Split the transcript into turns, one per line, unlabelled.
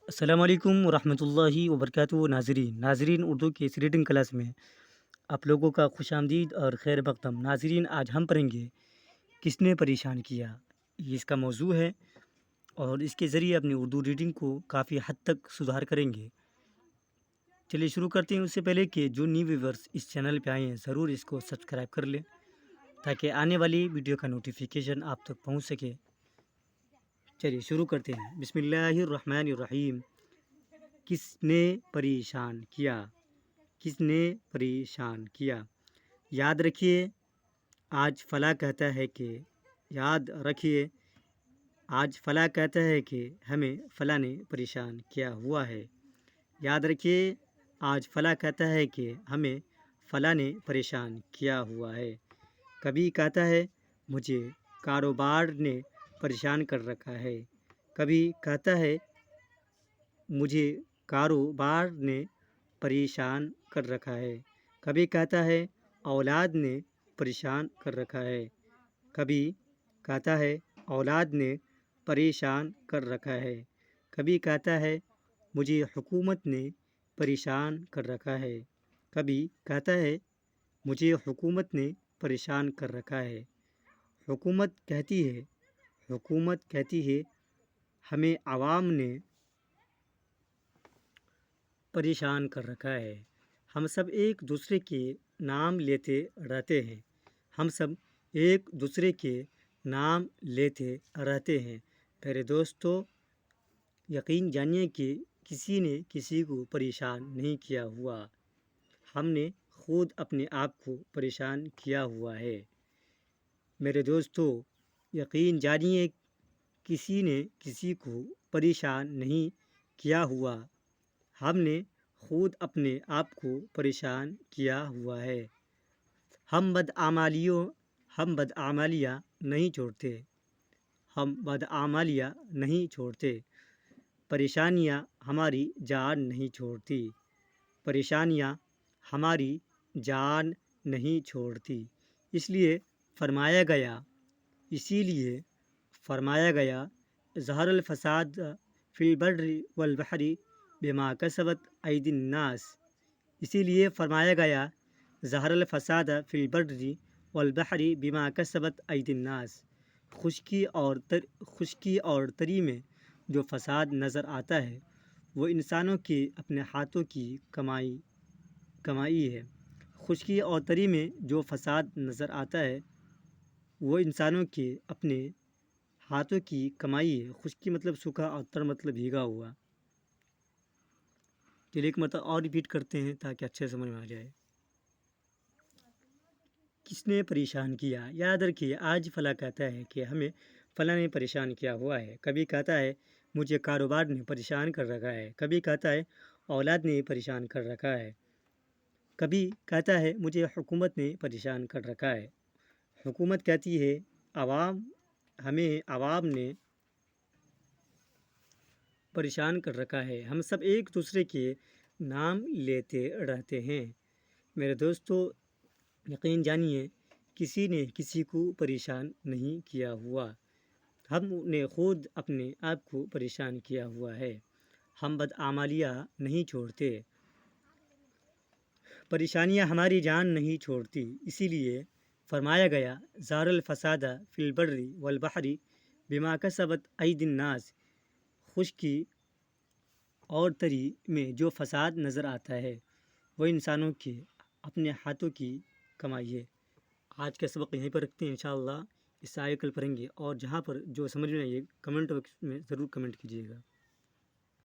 السلام علیکم ورحمۃ اللہ وبرکاتہ ناظرین اردو کی اس ریڈنگ کلاس میں آپ لوگوں کا خوش آمدید اور خیر مقدم۔ ناظرین، آج ہم پڑھیں گے کس نے پریشان کیا، یہ اس کا موضوع ہے اور اس کے ذریعے اپنی اردو ریڈنگ کو کافی حد تک سدھار کریں گے۔ چلیے شروع کرتے ہیں۔ اس سے پہلے کہ جو نیو ویورز اس چینل پہ آئے ہیں ضرور اس کو سبسکرائب کر لیں تاکہ آنے والی ویڈیو کا نوٹیفیکیشن آپ تک پہنچ سکے۔ چلیے شروع کرتے ہیں۔ بسم اللہ الرحمن الرحیم۔ کس نے پریشان کیا؟ کس نے پریشان کیا؟ یاد رکھیے آج فلاں کہتا ہے کہ یاد رکھیے آج فلاں کہتا ہے کہ ہمیں فلاں نے پریشان کیا ہوا ہے۔ یاد رکھیے آج فلاں کہتا ہے کہ ہمیں فلاں نے پریشان کیا ہوا ہے۔ کبھی کہتا ہے مجھے کاروبار نے پریشان کر رکھا ہے۔ کبھی کہتا ہے مجھے کاروبار نے پریشان کر رکھا ہے۔ کبھی کہتا ہے اولاد نے پریشان کر رکھا ہے۔ کبھی کہتا ہے اولاد نے پریشان کر رکھا ہے۔ کبھی کہتا ہے مجھے حکومت نے پریشان کر رکھا ہے۔ کبھی کہتا ہے مجھے حکومت نے پریشان کر رکھا ہے۔ حکومت کہتی ہے ہمیں عوام نے پریشان کر رکھا ہے۔ ہم سب ایک دوسرے کے نام لیتے رہتے ہیں۔ ہم سب ایک دوسرے کے نام لیتے رہتے ہیں۔ میرے دوستو، یقین جانیے کہ کسی نے کسی کو پریشان نہیں کیا ہوا، ہم نے خود اپنے آپ کو پریشان کیا ہوا ہے۔ میرے دوستو، یقین جانیے کسی نے کسی کو پریشان نہیں کیا ہوا، ہم نے خود اپنے آپ کو پریشان کیا ہوا ہے۔ ہم بدعمالیاں نہیں چھوڑتے۔ ہم بدعمالیاں نہیں چھوڑتے۔ پریشانیاں ہماری جان نہیں چھوڑتی۔ پریشانیاں ہماری جان نہیں چھوڑتی۔ اسی لیے فرمایا گیا ظہر الفساد فی البر والبحر بما کسبت ایدی الناس۔ اسی لیے فرمایا گیا ظہر الفساد فی البر والبحر بما کسبت ایدی الناس۔ خشکی اور تری میں جو فساد نظر آتا ہے وہ انسانوں کے اپنے ہاتھوں کی کمائی ہے۔ خشکی اور تری میں جو فساد نظر آتا ہے وہ انسانوں کے اپنے ہاتھوں کی کمائی ہے۔ خشکی مطلب سوکھا اور تر مطلب بھیگا ہوا۔ چلیے ایک مرتبہ اور ریپیٹ کرتے ہیں تاکہ اچھے سمجھ میں آ جائے۔ کس نے پریشان کیا؟ یاد رکھیے آج فلاں کہتا ہے کہ ہمیں فلاں نے پریشان کیا ہوا ہے۔ کبھی کہتا ہے مجھے کاروبار نے پریشان کر رکھا ہے۔ کبھی کہتا ہے اولاد نے پریشان کر رکھا ہے۔ کبھی کہتا ہے مجھے حکومت نے پریشان کر رکھا ہے۔ حکومت کہتی ہے ہمیں عوام نے پریشان کر رکھا ہے۔ ہم سب ایک دوسرے کے نام لیتے رہتے ہیں۔ میرے دوستو، یقین جانیے کسی نے کسی کو پریشان نہیں کیا ہوا، ہم نے خود اپنے آپ کو پریشان کیا ہوا ہے۔ ہم بدعمالیاں نہیں چھوڑتے۔ پریشانیاں ہماری جان نہیں چھوڑتی۔ اسی لیے فرمایا گیا ظہر الفساد فی البر والبحر بما کسبت ایدی الناس۔ خشکی اور تری میں جو فساد نظر آتا ہے وہ انسانوں کے اپنے ہاتھوں کی کمائی ہے۔ آج کا سبق یہیں پر رکھتے ہیں، انشاءاللہ اس سے آگے کل پڑھیں گے، اور جہاں پر جو سمجھ میں آئے کمنٹ باکس میں ضرور کمنٹ کیجیے گا۔